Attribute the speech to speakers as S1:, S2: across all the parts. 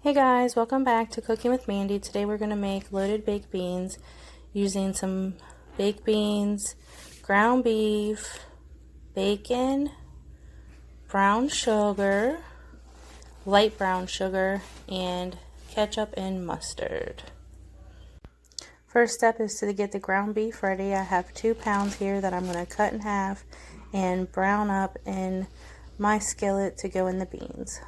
S1: Hey guys, welcome back to Cooking with Mandy. Today we're going to make loaded baked beans using some baked beans, ground beef, bacon, brown sugar, light brown sugar, and ketchup and mustard. First step is to get the ground beef ready. I have 2 pounds here that I'm going to cut in half and brown up in my skillet to go in the beans.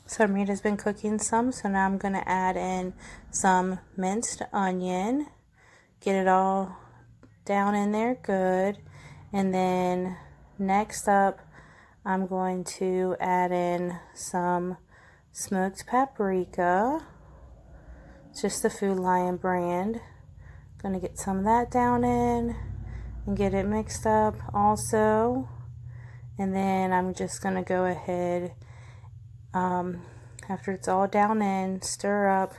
S1: So meat has been cooking some, so now I'm going to add in some minced onion, get it all down in there good, and then next up I'm going to add in some smoked paprika. It's just the Food Lion brand. Going to get some of that down in and get it mixed up also, and then I'm just going to go ahead after it's all down in, stir up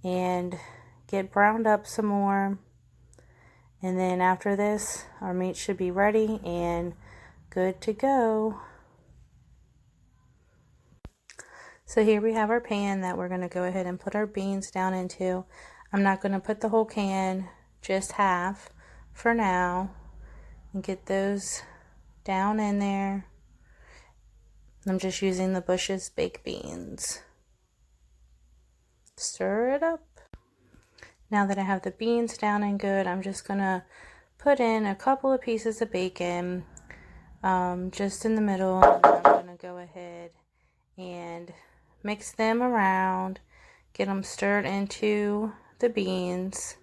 S1: and get browned up some more. And then after this, our meat should be ready and good to go. So here we have our pan that we're going to go ahead and put our beans down into. I'm not going to put the whole can, just half for now, and get those down in there. I'm just using the Bush's baked beans. Stir it up. Now that I have the beans down and good, I'm just going to put in a couple of pieces of bacon just in the middle. And then I'm going to go ahead and mix them around, get them stirred into the beans.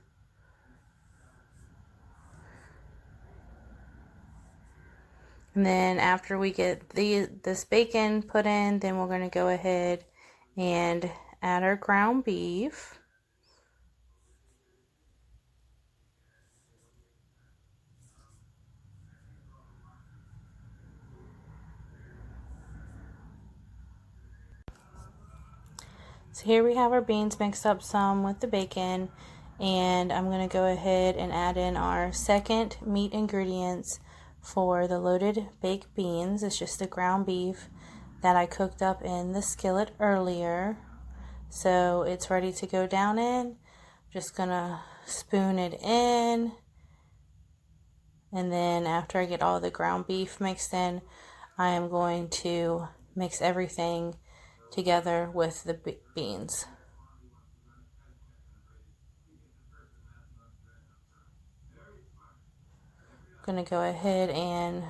S1: And then after we get this bacon put in, then we're going to go ahead and add our ground beef. So here we have our beans mixed up some with the bacon, and I'm going to go ahead and add in our second meat ingredients for the loaded baked beans. It's just the ground beef that I cooked up in the skillet earlier. So it's ready to go down in. Just going to spoon it in, and then after I get all the ground beef mixed in, I am going to mix everything together with the beans. I'm going to go ahead and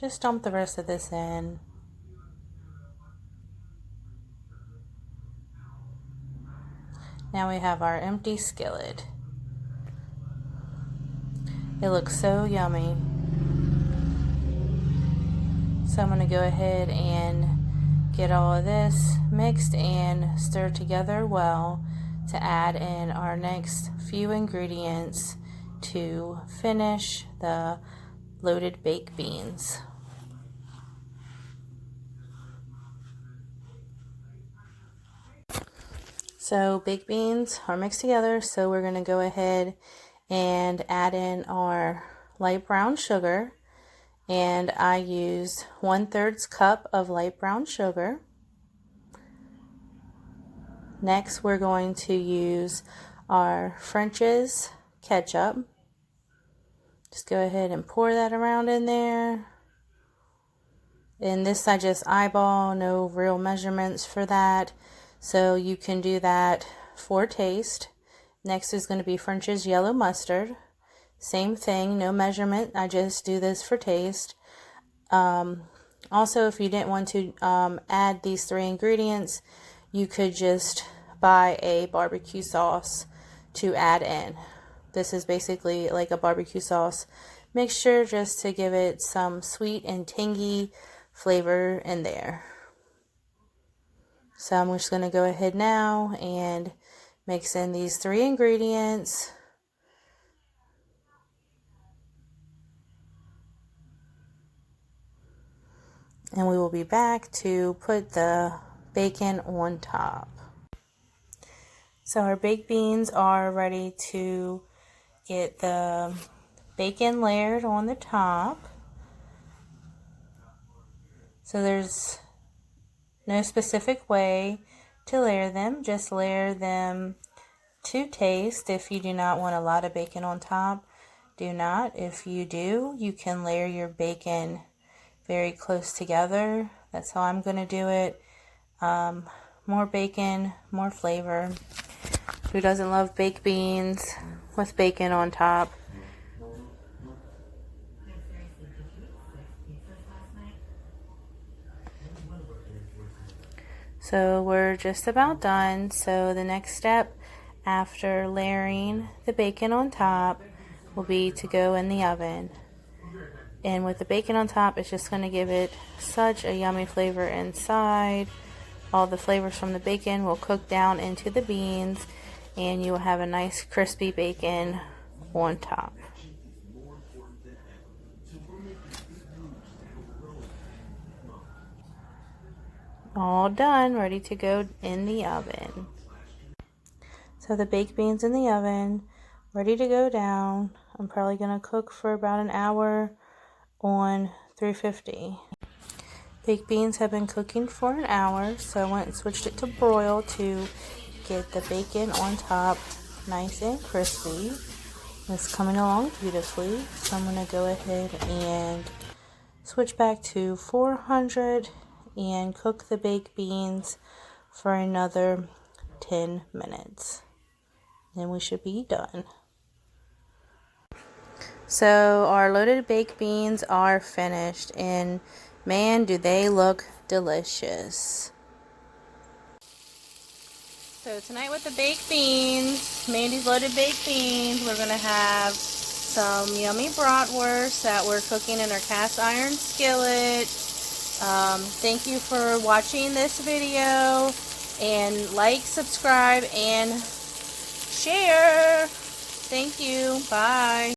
S1: just dump the rest of this in. Now we have our empty skillet. It looks so yummy. So I'm going to go ahead and get all of this mixed and stirred together well to add in our next few ingredients to finish the loaded baked beans. So baked beans are mixed together, so we're going to go ahead and add in our light brown sugar, and I used 1/3 cup of light brown sugar. Next we're going to use our French's ketchup. Just go ahead and pour that around in there. And this I just eyeball, no real measurements for that, so you can do that for taste. Next is going to be French's yellow mustard. Same thing, no measurement, I just do this for taste. Also, if you didn't want to add these 3 ingredients, you could just buy a barbecue sauce to add in. This is basically like a barbecue sauce mixture just to give it some sweet and tangy flavor in there. So I'm just going to go ahead now and mix in these 3 ingredients. And we will be back to put the bacon on top. So our baked beans are ready to get the bacon layered on the top. So there's no specific way to layer them, just layer them to taste. If you do not want a lot of bacon on top, do not. If you do, you can layer your bacon very close together. That's how I'm going to do it. More bacon, more flavor. Who doesn't love baked beans with bacon on top? So we're just about done. So the next step after layering the bacon on top will be to go in the oven. And with the bacon on top, it's just going to give it such a yummy flavor inside. All the flavors from the bacon will cook down into the beans, and you will have a nice crispy bacon on top. All done, ready to go in the oven. So the baked beans in the oven, ready to go down. I'm probably going to cook for about an hour on 350. Baked beans have been cooking for an hour, so I went and switched it to broil to get the bacon on top nice and crispy. It's coming along beautifully, so I'm going to go ahead and switch back to 400 and cook the baked beans for another 10 minutes. Then we should be done. So our loaded baked beans are finished, and man, do they look delicious. So tonight with the baked beans, Mandy's loaded baked beans, we're going to have some yummy bratwurst that we're cooking in our cast iron skillet. Thank you for watching this video, and like, subscribe, and share. Thank you. Bye.